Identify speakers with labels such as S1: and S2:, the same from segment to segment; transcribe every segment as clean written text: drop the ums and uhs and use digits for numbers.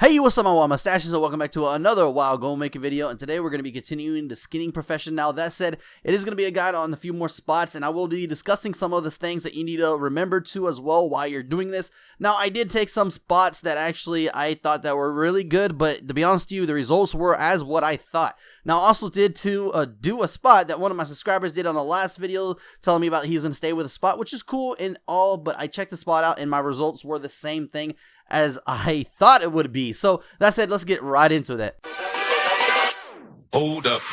S1: Hey, what's up my WoW mustaches, and welcome back to another WoW Goal Making video, and today we're going to be continuing the skinning profession. Now that said, it is going to be a guide on a few more spots, and I will be discussing some of the things that you need to remember to as well while you're doing this. Now I did take some spots that actually I thought that were really good, but to be honest with you, the results were as what I thought. Now I also did do a spot that one of my subscribers did on the last video, telling me about he's going to stay with a spot, which is cool and all, but I checked the spot out and my results were the same thing as I thought it would be. So that said, let's get right into that.
S2: Hold up.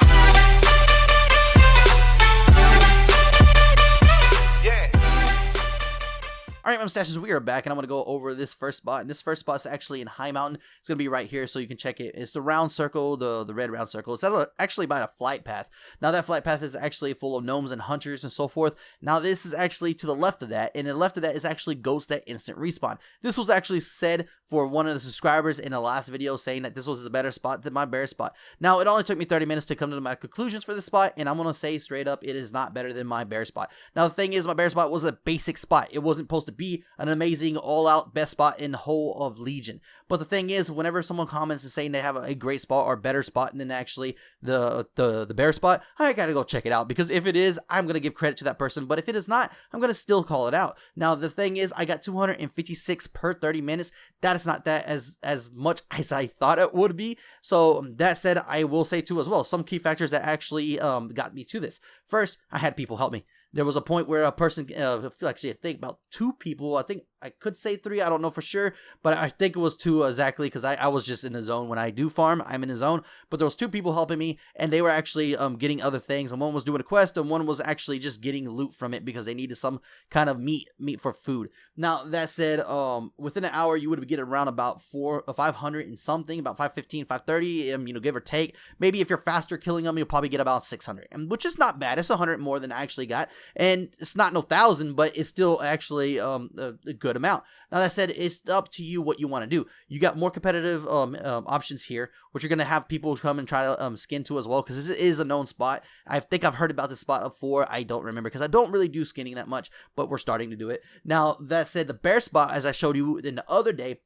S1: Alright, my mustaches, we are back, and I'm going to go over this first spot. And this first spot is actually in High Mountain. It's going to be right here, so you can check it. It's the round circle, the red round circle. It's actually by a flight path. Now, that flight path is actually full of gnomes and hunters and so forth. Now, this is actually to the left of that, and the left of that is actually ghosts that instant respawn. This was actually said for one of the subscribers in the last video, saying that this was a better spot than my bear spot. Now, it only took me 30 minutes to come to my conclusions for this spot, and I'm going to say straight up, it is not better than my bear spot. Now, the thing is, my bear spot was a basic spot. It wasn't supposed to be an amazing all-out best spot in the whole of Legion. But the thing is, whenever someone comments and saying they have a great spot or better spot than actually the bear spot, I gotta go check it out, because if it is, I'm gonna give credit to that person, but if it is not, I'm gonna still call it out. Now the thing is, I got 256 per 30 minutes. That is not that as much as I thought it would be. So that said, I will say too as well, some key factors that actually got me to this. First, I had people help me. There was a point where a person, actually I think about 2 people, I think I could say 3, I don't know for sure, but I think it was 2 exactly, because I was just in the zone. When I do farm, I'm in the zone, but there was 2 people helping me, and they were actually getting other things, and one was doing a quest, and one was actually just getting loot from it, because they needed some kind of meat for food. Now, that said, within an hour, you would get around about 500 and something, about 515, 530, give or take. Maybe if you're faster killing them, you'll probably get about 600, which is not bad. It's 100 more than I actually got, and it's not no 1,000, but it's still actually a good amount. Now that said, it's up to you what you want to do. You got more competitive options here, which you're going to have people come and try to skin to as well, because this is a known spot. I think I've heard about this spot before. I don't remember, because I don't really do skinning that much, but we're starting to do it. Now that said, the bear spot, as I showed you in the other day,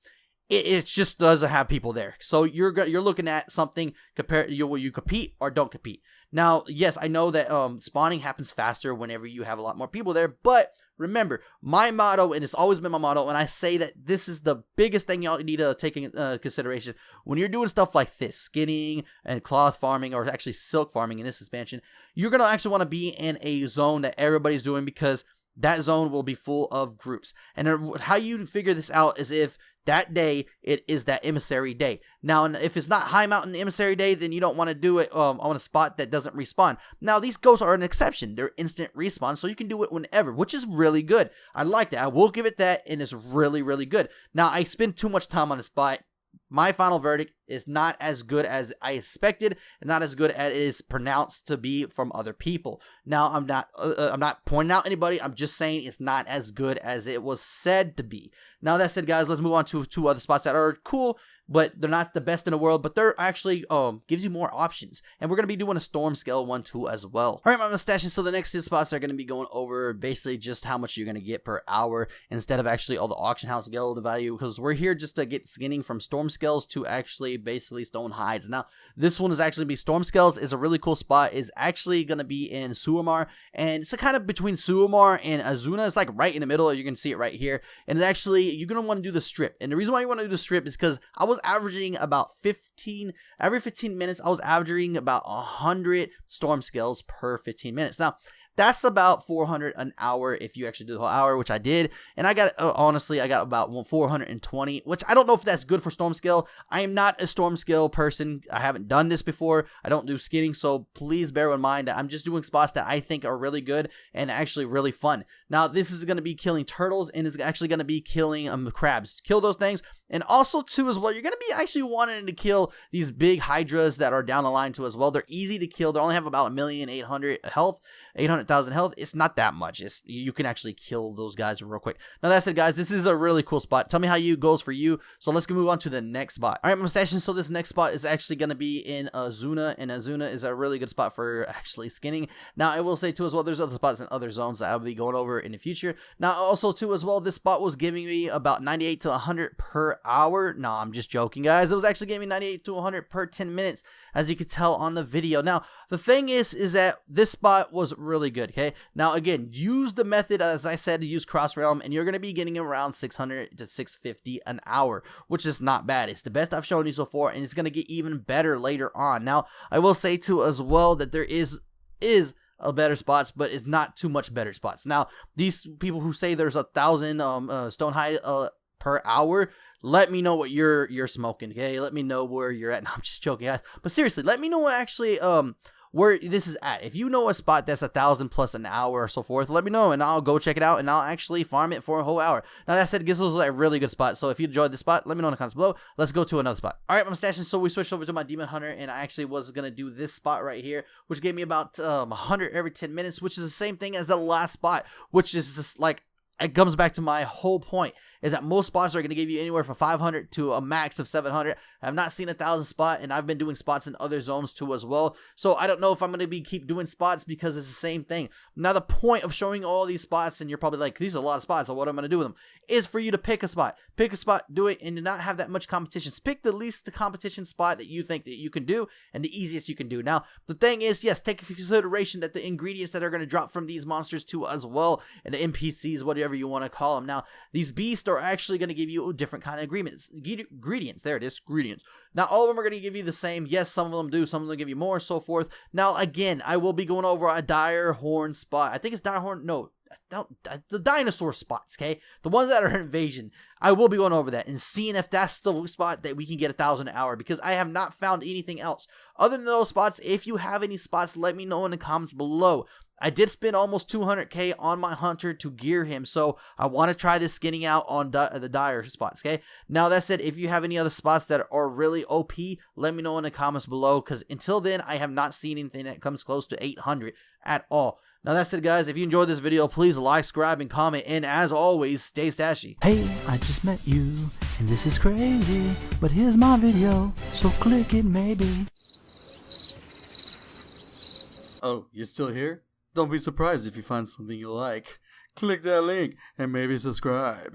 S1: it just doesn't have people there. So you're looking at something will you compete or don't compete. Now, yes, I know that spawning happens faster whenever you have a lot more people there, but remember, my motto, and it's always been my motto, and I say that this is the biggest thing y'all need to take in consideration when you're doing stuff like this, skinning and cloth farming, or actually silk farming in this expansion. You're going to actually want to be in a zone that everybody's doing, because that zone will be full of groups. And how you figure this out is if that day it is that emissary day. Now, if it's not High Mountain emissary day, then you don't want to do it on a spot that doesn't respawn. Now, these ghosts are an exception. They're instant respawn, so you can do it whenever, which is really good. I like that. I will give it that, and it's really, really good. Now, I spend too much time on the spot. My final verdict is not as good as I expected, and not as good as it is pronounced to be from other people. Now, I'm not pointing out anybody. I'm just saying it's not as good as it was said to be. Now, that said, guys, let's move on to 2 other spots that are cool, but they're not the best in the world, but they're actually gives you more options. And we're going to be doing a StromScale one too as well. All right, my mustaches, so the next 2 spots are going to be going over basically just how much you're going to get per hour instead of actually all the auction house guild value, because we're here just to get skinning from StromScales to actually basically stone hides. Now, this one is actually be StromScales. Is a really cool spot. Is actually going to be in Suamar, and it's a kind of between Suamar and Zuna. It's like right in the middle. You can see it right here, and it's actually, you're going to want to do the strip. And the reason why you want to do the strip is because I was averaging about every 15 minutes, I was averaging about 100 StromScales per 15 minutes. Now, that's about 400 an hour if you actually do the whole hour, which I did. And I got, honestly, I got about 420, which I don't know if that's good for StromScale. I am not a StromScale person. I haven't done this before. I don't do skinning, so please bear in mind that I'm just doing spots that I think are really good and actually really fun. Now, this is going to be killing turtles, and it's actually going to be killing crabs. Kill those things. And also, too, as well, you're going to be actually wanting to kill these big hydras that are down the line, too, as well. They're easy to kill. They only have about 1,800,000 health. 800,000 health. It's not that much. You can actually kill those guys real quick. Now, that's it, guys. This is a really cool spot. Tell me how you goes for you. So let's move on to the next spot. All right, my mustaches. So this next spot is actually going to be in Zuna, and Zuna is a really good spot for actually skinning. Now, I will say, too, as well, there's other spots in other zones that I'll be going over in the future. Now, also, too, as well, this spot was giving me about 98 to 100 per hour. No, I'm just joking, guys. It was actually giving me 98 to 100 per 10 minutes, as you could tell on the video. Now, the thing is that this spot was really good, okay? Now, again, use the method, as I said, to use Cross Realm, and you're going to be getting around 600 to 650 an hour, which is not bad. It's the best I've shown you so far, and it's going to get even better later on. Now, I will say, too, as well, that there is better spots, but it's not too much better spots. Now, these people who say there's 1,000 StoneHide per hour, let me know what you're smoking, okay? Let me know where you're at. No, I'm just joking, guys. But seriously, let me know what actually where this is at. If you know a spot that's 1,000 plus an hour or so forth, let me know and I'll go check it out and I'll actually farm it for a whole hour. Now, that said, Gizzle's a really good spot, so if you enjoyed this spot, let me know in the comments below. Let's go to another spot. Alright, I'm stashing, so we switched over to my Demon Hunter, and I actually was gonna do this spot right here, which gave me about 100 every 10 minutes, which is the same thing as the last spot, which is just like, it comes back to my whole point, is that most spots are going to give you anywhere from 500 to a max of 700. I have not seen 1,000 spot, and I've been doing spots in other zones too as well. So I don't know if I'm going to keep doing spots because it's the same thing. Now, the point of showing all these spots, and you're probably like, these are a lot of spots, so what am I going to do with them, is for you to pick a spot. Pick a spot, do it, and do not have that much competition. Pick the least competition spot that you think that you can do, and the easiest you can do. Now, the thing is, yes, take into consideration that the ingredients that are going to drop from these monsters too as well, and the NPCs, whatever you want to call them. Now, these beasts are actually going to give you different kind of ingredients. There it is, ingredients. Now, all of them are going to give you the same. Yes, some of them do. Some of them give you more, so forth. Now, again, I will be going over a dire horn spot. I think it's dire horn. No, the dinosaur spots, okay? The ones that are invasion. I will be going over that and seeing if that's the spot that we can get 1,000 an hour, because I have not found anything else. Other than those spots, if you have any spots, let me know in the comments below. I did spend almost 200k on my hunter to gear him, so I want to try this skinning out on the dire spots, okay? Now, that said, if you have any other spots that are really OP, let me know in the comments below, because until then, I have not seen anything that comes close to 800 at all. Now, that's it, guys. If you enjoyed this video, please like, subscribe, and comment, and as always, stay stashy.
S2: Hey, I just met you, and this is crazy, but here's my video, so click it maybe.
S3: Oh, you're still here? Don't be surprised if you find something you like. Click that link and maybe subscribe.